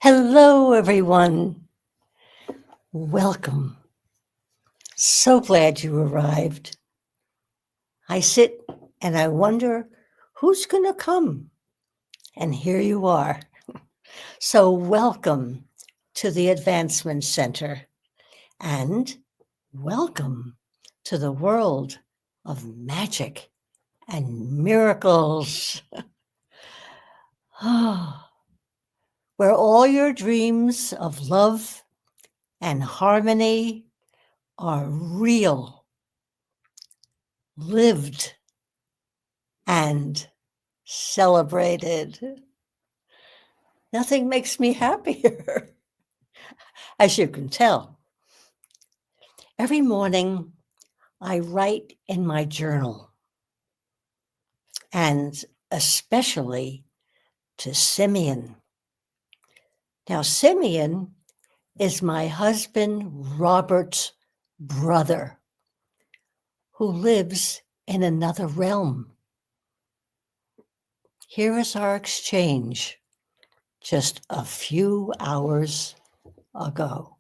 Hello, everyone. Welcome. So glad you arrived. I sit and I wonder who's going to come. And here you are. So, welcome to the Advancement Center and welcome to the world of magic and miracles. Where all your dreams of love and harmony are real, lived, and celebrated. Nothing makes me happier, as you can tell. Every morning, I write in my journal, and especially to Simeon. Now, Simeon is my husband Robert's brother, who lives in another realm. Here is our exchange just a few hours ago.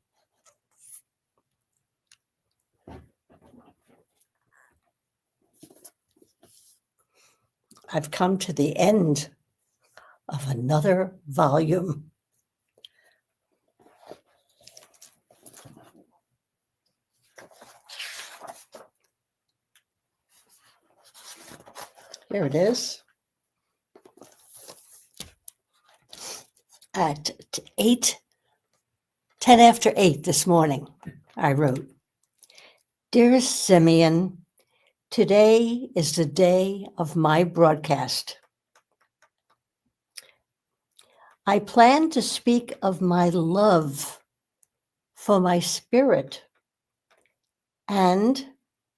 I've come to the end of another volume. Here it is. At 10 after 8 this morning, I wrote, Dearest Simeon, today is the day of my broadcast. I plan to speak of my love for my spirit and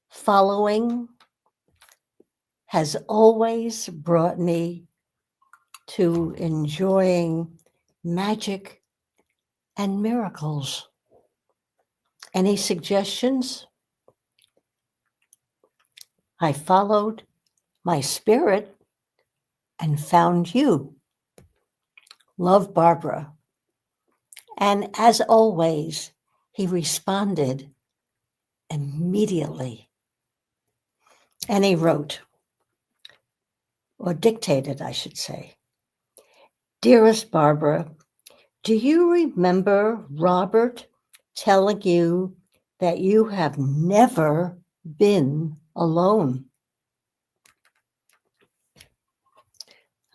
following has always brought me to enjoying magic and miracles. Any suggestions? I followed my spirit and found you. Love, Barbara. And as always, he responded immediately. And he wrote, or dictated, I should say, Dearest Barbara, do you remember Robert telling you that you have never been alone?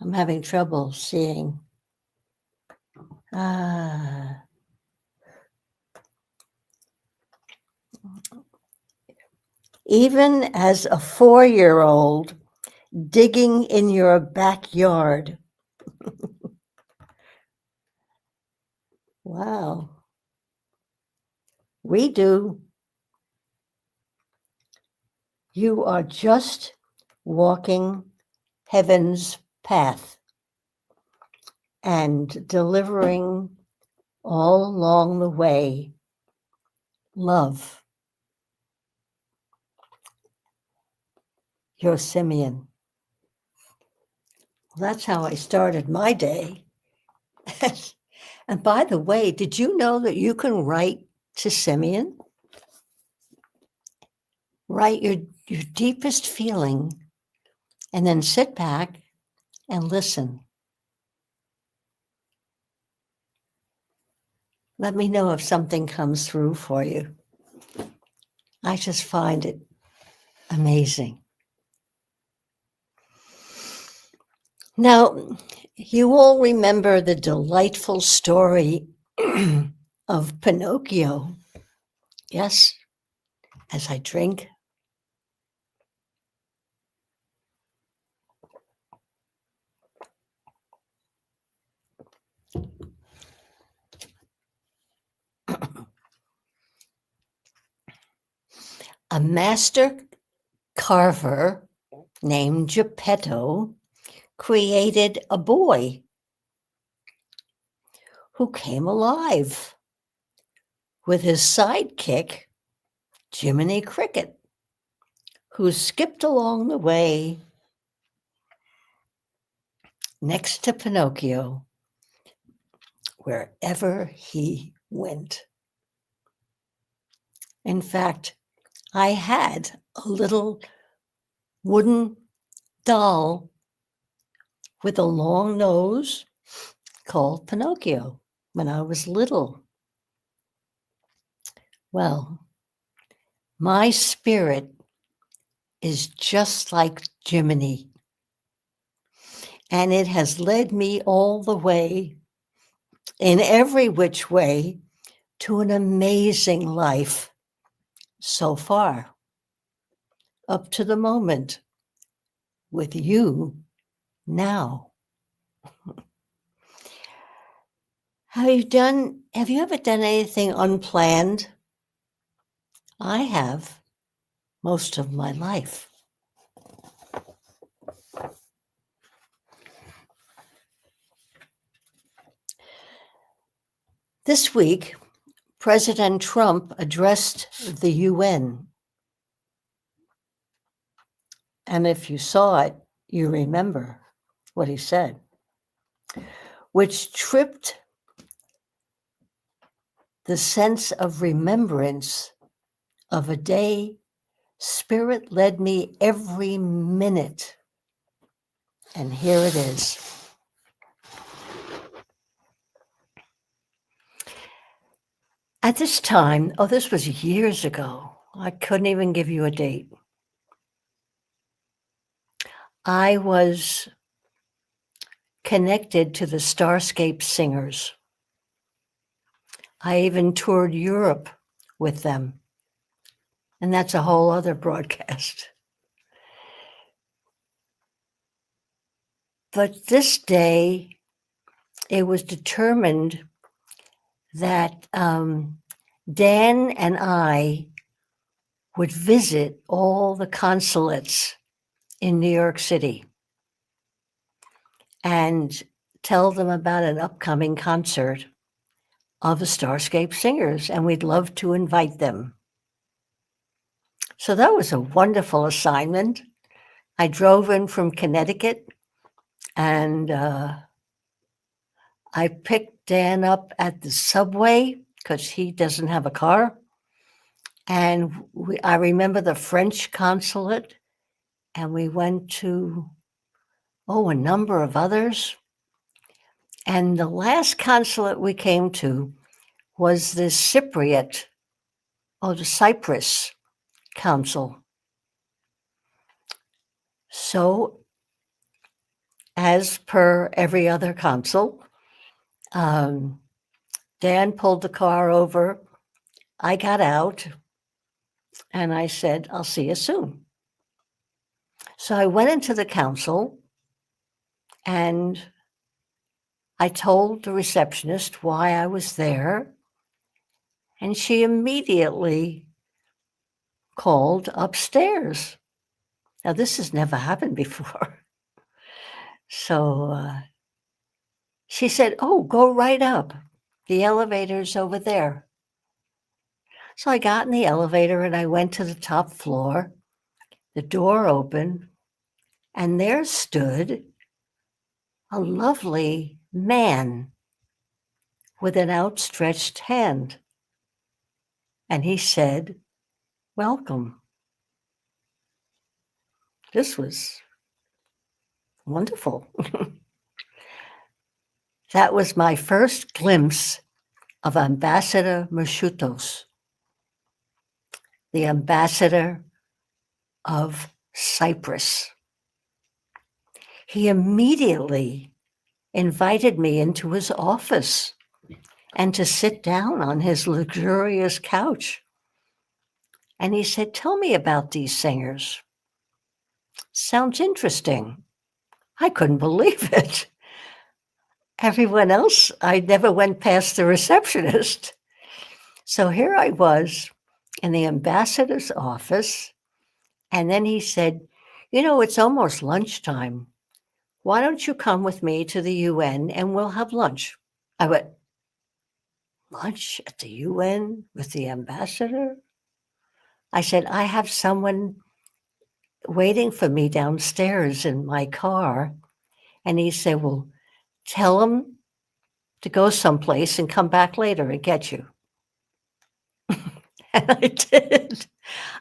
I'm having trouble seeing. Even as a 4-year-old digging in your backyard. Wow. We do. You are just walking heaven's path and delivering all along the way love. Your Simeon. Well, that's how I started my day. And by the way, did you know that you can write to Simeon? Write your deepest feeling and then sit back and listen. Let me know if something comes through for you. I just find it amazing. Now, you all remember the delightful story of Pinocchio. Yes, as I drink. A master carver named Geppetto created a boy who came alive with his sidekick, Jiminy Cricket, who skipped along the way next to Pinocchio wherever he went. In fact, I had a little wooden doll with a long nose called Pinocchio when I was little. Well, my spirit is just like Jiminy, and it has led me all the way, in every which way, to an amazing life so far, up to the moment with you now. Have you ever done anything unplanned? I have most of my life. This week, President Trump addressed the UN. And if you saw it, you remember what he said, which tripped the sense of remembrance of a day Spirit led me every minute. And here it is. At this time, this was years ago. I couldn't even give you a date. I was connected to the Starscape Singers. I even toured Europe with them. And that's a whole other broadcast. But this day, it was determined that Dan and I would visit all the consulates in New York City and tell them about an upcoming concert of the Starscape Singers, and we'd love to invite them. So that was a wonderful assignment. I drove in from Connecticut, and I picked Dan up at the subway because he doesn't have a car. And I remember the French consulate, and we went to, a number of others. And the last consulate we came to was the Cypriot, the Cyprus Council. So, as per every other consul, Dan pulled the car over. I got out and I said, I'll see you soon. So I went into the council and I told the receptionist why I was there. And she immediately called upstairs. Now, this has never happened before. So she said, go right up. The elevator's over there. So I got in the elevator and I went to the top floor. The door opened, and there stood a lovely man with an outstretched hand. And he said, welcome. This was wonderful. That was my first glimpse of Ambassador Merchutos, the ambassador of Cyprus. He immediately invited me into his office and to sit down on his luxurious couch. And he said, tell me about these singers. Sounds interesting. I couldn't believe it. Everyone else, I never went past the receptionist. So here I was in the ambassador's office. And then he said, it's almost lunchtime. Why don't you come with me to the UN and we'll have lunch? I went, lunch at the UN with the ambassador? I said, I have someone waiting for me downstairs in my car. And he said, well, tell him to go someplace and come back later and get you. And I did.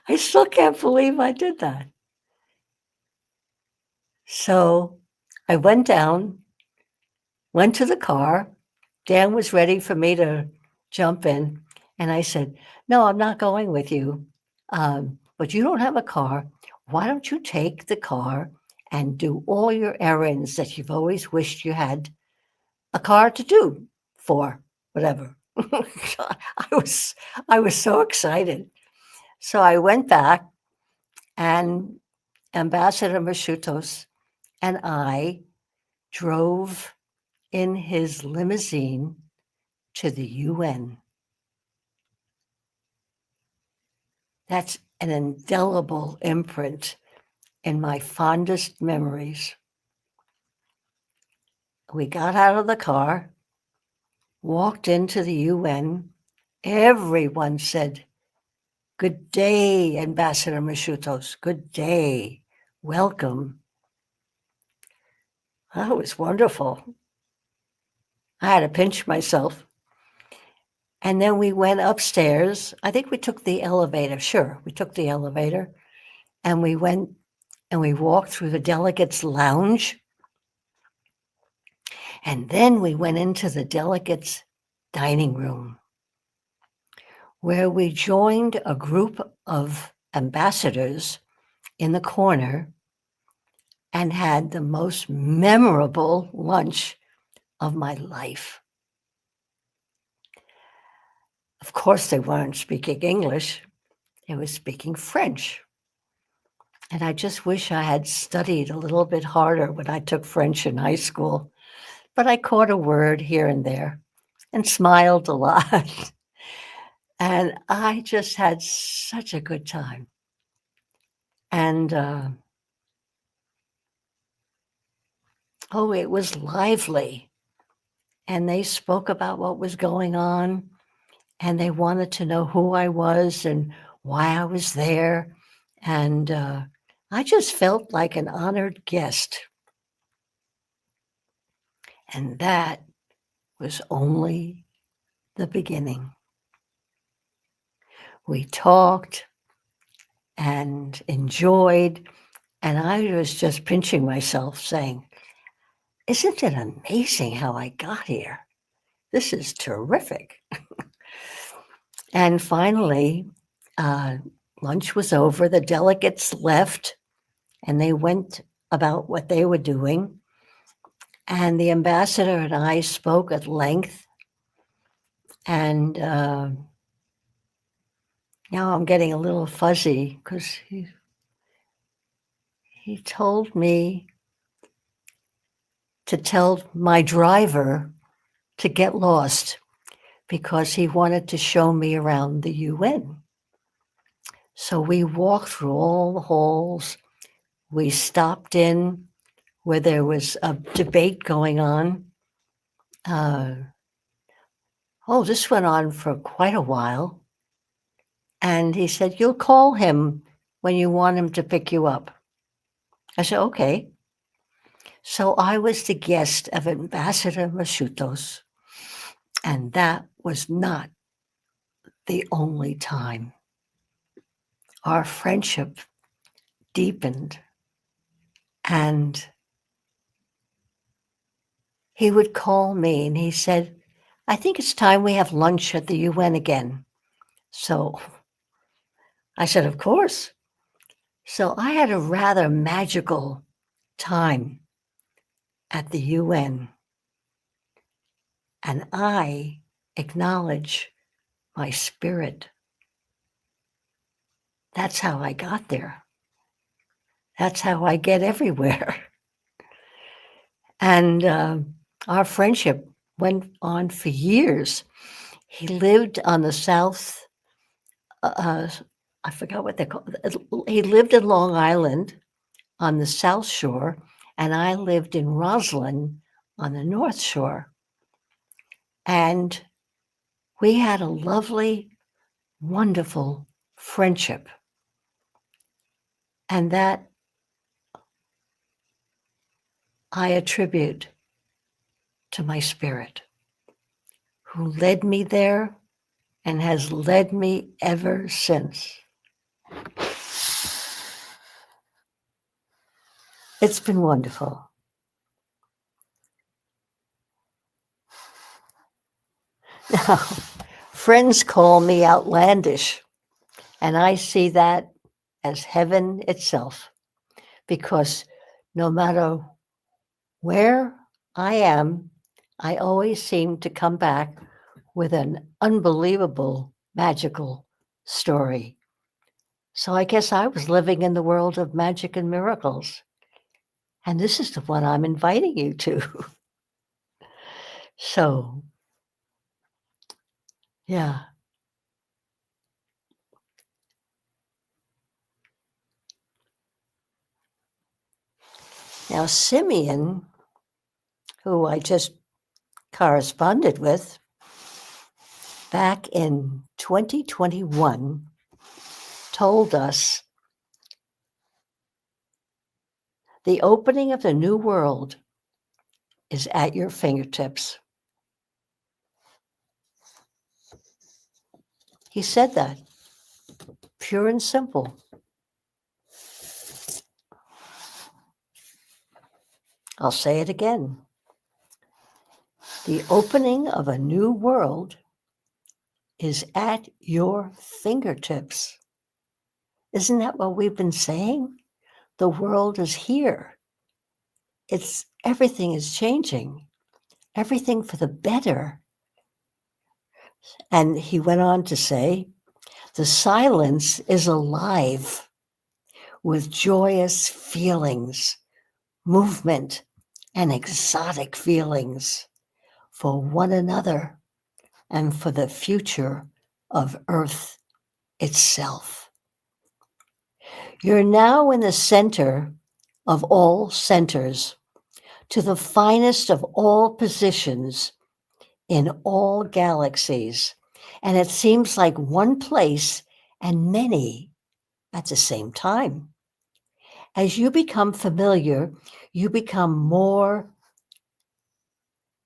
I still can't believe I did that. So I went down, went to the car. Dan was ready for me to jump in. And I said, no, I'm not going with you. But you don't have a car. Why don't you take the car and do all your errands that you've always wished you had a car to do for, whatever. I was so excited. So I went back, and Ambassador Mashutos and I drove in his limousine to the UN. That's an indelible imprint in my fondest memories. We got out of the car, walked into the UN. Everyone said, "Good day, Ambassador Mashutos. Good day. Welcome." That was wonderful. I had to pinch myself. And then we went upstairs. I think we took the elevator. Sure, we took the elevator. And we went and we walked through the delegates' lounge. And then we went into the delegates' dining room, where we joined a group of ambassadors in the corner and had the most memorable lunch of my life. Of course, they weren't speaking English, they were speaking French. And I just wish I had studied a little bit harder when I took French in high school. But I caught a word here and there and smiled a lot. And I just had such a good time. And it was lively. And they spoke about what was going on. And they wanted to know who I was and why I was there. And I just felt like an honored guest. And that was only the beginning. We talked and enjoyed, and I was just pinching myself saying, isn't it amazing how I got here? This is terrific. And finally, lunch was over. The delegates left, and they went about what they were doing. And the ambassador and I spoke at length. And now I'm getting a little fuzzy because he told me to tell my driver to get lost because he wanted to show me around the UN. So we walked through all the halls. We stopped in where there was a debate going on. This went on for quite a while. And he said, you'll call him when you want him to pick you up. I said, okay. So I was the guest of Ambassador Mashutos. And that was not the only time. Our friendship deepened, and he would call me and he said, I think it's time we have lunch at the UN again. So I said, of course. So I had a rather magical time at the UN, and I acknowledge my spirit. That's how I got there. That's how I get everywhere. And our friendship went on for years. He lived on the south, I forgot what they call it. He lived in Long Island on the South Shore, and I lived in Roslyn on the North Shore. And we had a lovely, wonderful friendship. And that I attribute to my spirit. who led me there and has led me ever since. It's been wonderful. Now, friends call me outlandish, and I see that as heaven itself, because no matter where I am, I always seem to come back with an unbelievable, magical story. So I guess I was living in the world of magic and miracles. And this is the one I'm inviting you to. So, yeah. Now, Simeon, who I just corresponded with back in 2021, told us the opening of the new world is at your fingertips. He said that, pure and simple. I'll say it again. The opening of a new world is at your fingertips. Isn't that what we've been saying? The world is here. Everything is changing, everything for the better. And he went on to say, the silence is alive with joyous feelings, movement, and exotic feelings for one another and for the future of Earth itself. You're now in the center of all centers, to the finest of all positions in all galaxies. And it seems like one place and many at the same time. As you become familiar, you become more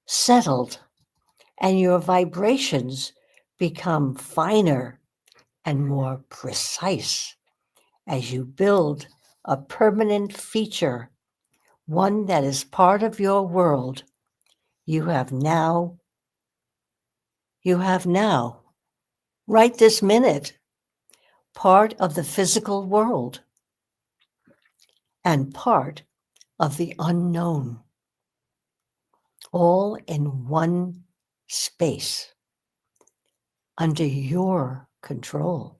settled, and your vibrations become finer and more precise as you build a permanent feature, one that is part of your world. You have now, right this minute, part of the physical world and part of the unknown, all in one space under your control.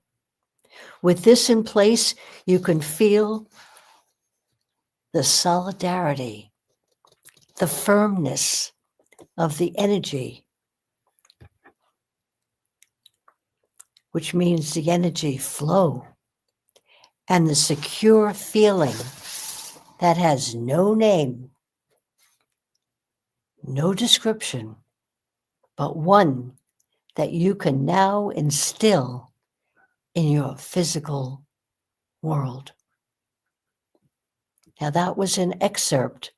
With this in place, you can feel the solidarity, the firmness of the energy, which means the energy flow, and the secure feeling that has no name, no description, but one that you can now instill in your physical world. Now, that was an excerpt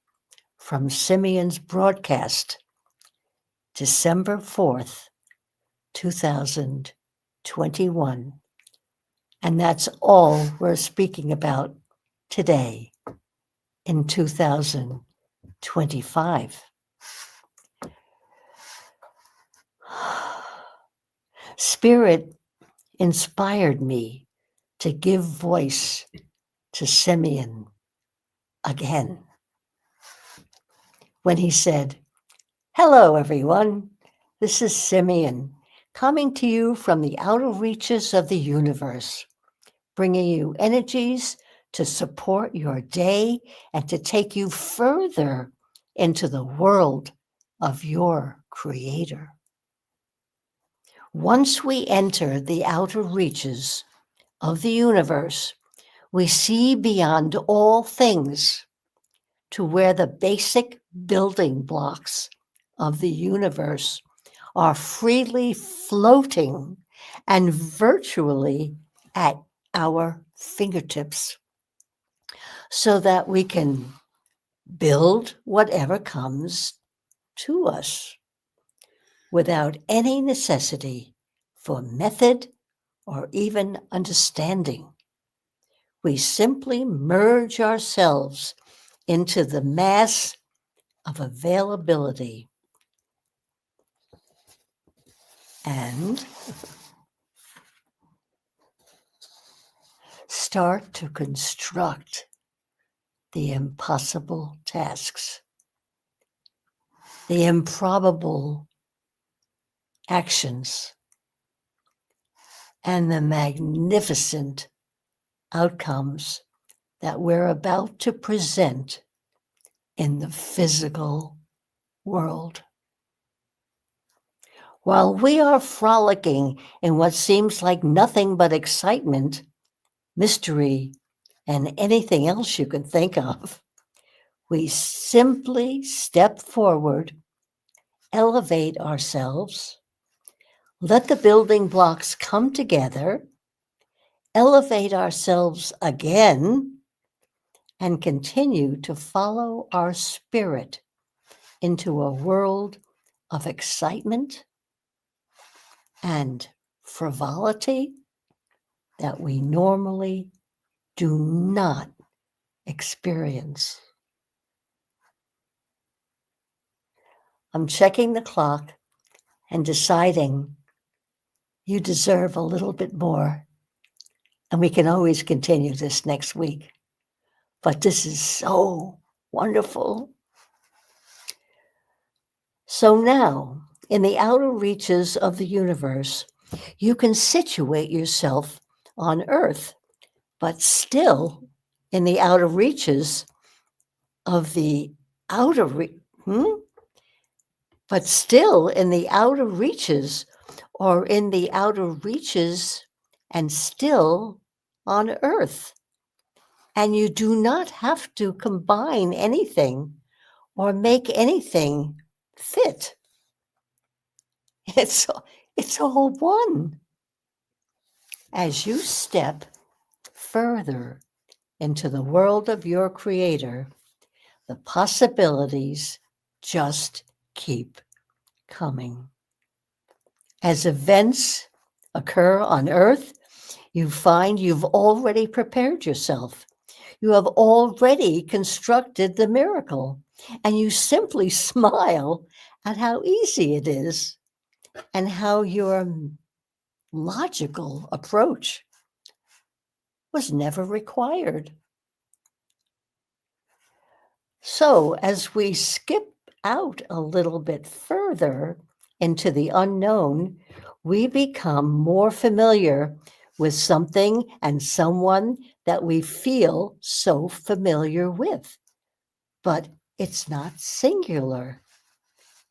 from Simeon's broadcast, December 4th, 2021. And that's all we're speaking about today in 2025. Spirit inspired me to give voice to Simeon again when he said, "Hello, everyone. This is Simeon coming to you from the outer reaches of the universe, bringing you energies to support your day and to take you further into the world of your Creator. Once we enter the outer reaches of the universe, we see beyond all things to where the basic building blocks of the universe are freely floating and virtually at our fingertips, so that we can build whatever comes to us. without any necessity for method or even understanding. We simply merge ourselves into the mass of availability and start to construct the impossible tasks, the improbable actions, and the magnificent outcomes that we're about to present in the physical world. While we are frolicking in what seems like nothing but excitement, mystery, and anything else you can think of, we simply step forward, elevate ourselves, let the building blocks come together, elevate ourselves again, and continue to follow our spirit into a world of excitement and frivolity that we normally do not experience. I'm checking the clock and deciding you deserve a little bit more. And we can always continue this next week. But this is so wonderful. So now, in the outer reaches of the universe, you can situate yourself on Earth, but still in the outer reaches of the outer but still in the outer reaches or in the outer reaches and still on Earth. And you do not have to combine anything or make anything fit. It's all one. As you step further into the world of your Creator, the possibilities just keep coming. As events occur on Earth, you find you've already prepared yourself. You have already constructed the miracle, and you simply smile at how easy it is and how your logical approach was never required. So, as we skip out a little bit further into the unknown, we become more familiar with something and someone that we feel so familiar with. But it's not singular.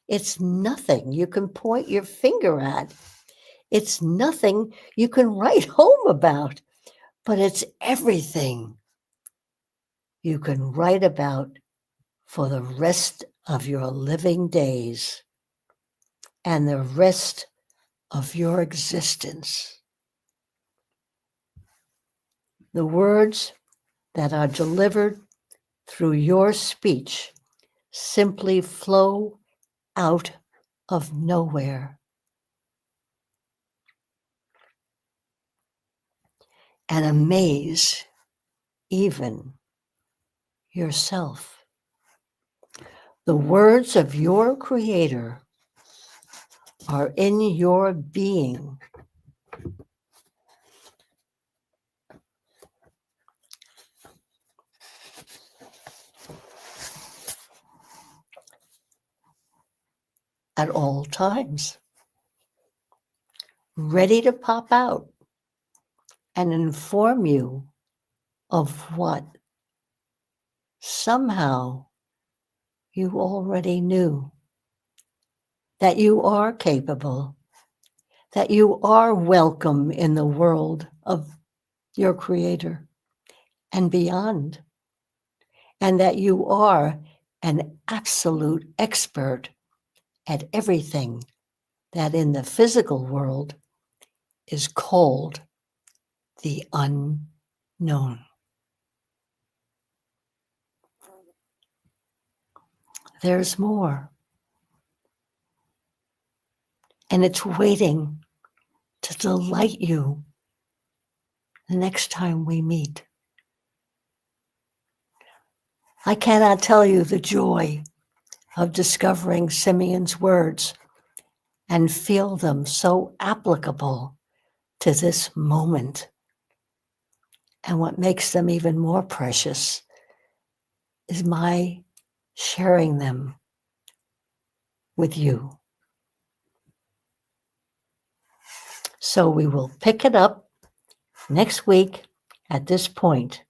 It's nothing you can point your finger at. It's nothing you can write home about, but it's everything you can write about for the rest of your living days and the rest of your existence. The words that are delivered through your speech simply flow out of nowhere and amaze even yourself. The words of your Creator are in your being. At all times, ready to pop out and inform you of what somehow you already knew, that you are capable, that you are welcome in the world of your Creator and beyond, and that you are an absolute expert at everything that in the physical world is called the unknown. There's more. and it's waiting to delight you the next time we meet. I cannot tell you the joy of discovering Simeon's words and feel them so applicable to this moment. And what makes them even more precious is my sharing them with you. So we will pick it up next week at this point.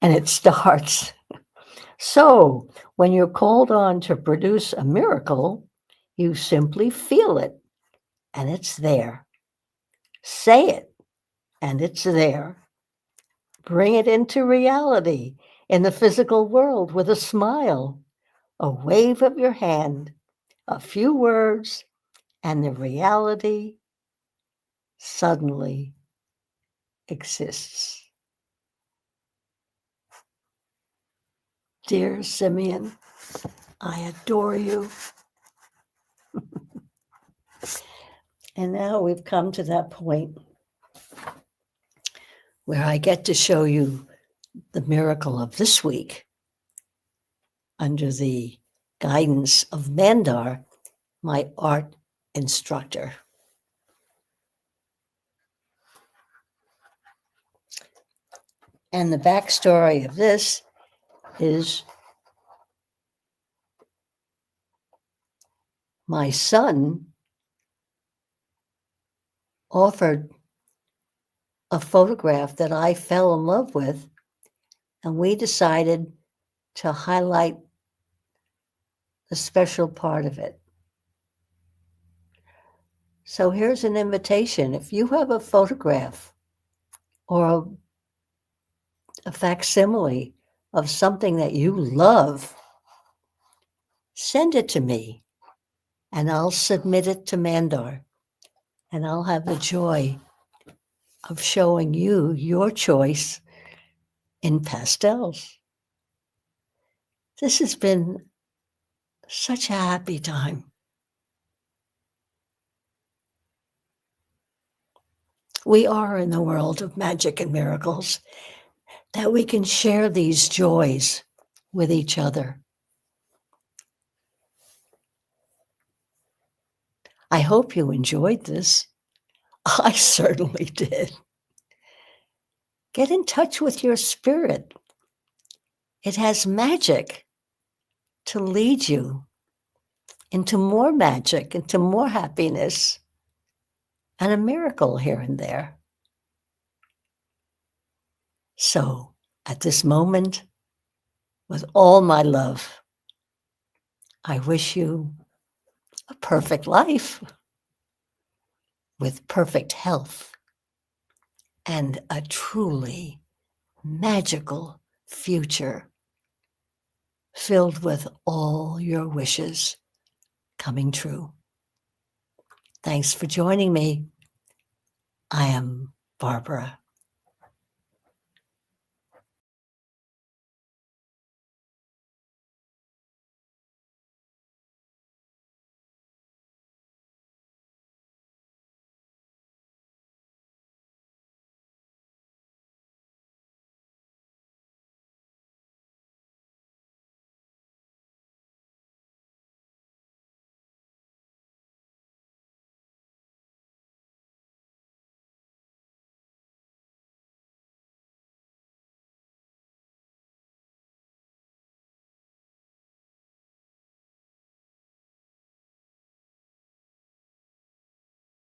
And it starts. So when you're called on to produce a miracle, you simply feel it and it's there. Say it and it's there. Bring it into reality in the physical world with a smile, a wave of your hand, a few words, and the reality suddenly exists. Dear Simeon, I adore you. And now we've come to that point where I get to show you the miracle of this week under the guidance of Mandar, my art instructor. And the backstory of this is my son offered a photograph that I fell in love with, and we decided to highlight the special part of it. So here's an invitation. If you have a photograph or a facsimile of something that you love, send it to me and I'll submit it to Mandar, and I'll have the joy of showing you your choice in pastels. This has been such a happy time. We are in the world of magic and miracles, that we can share these joys with each other. I hope you enjoyed this. I certainly did. Get in touch with your spirit. It has magic to lead you into more magic, into more happiness, and a miracle here and there. So, at this moment, with all my love, I wish you a perfect life with perfect health and a truly magical future filled with all your wishes coming true. Thanks for joining me. I am Barbara.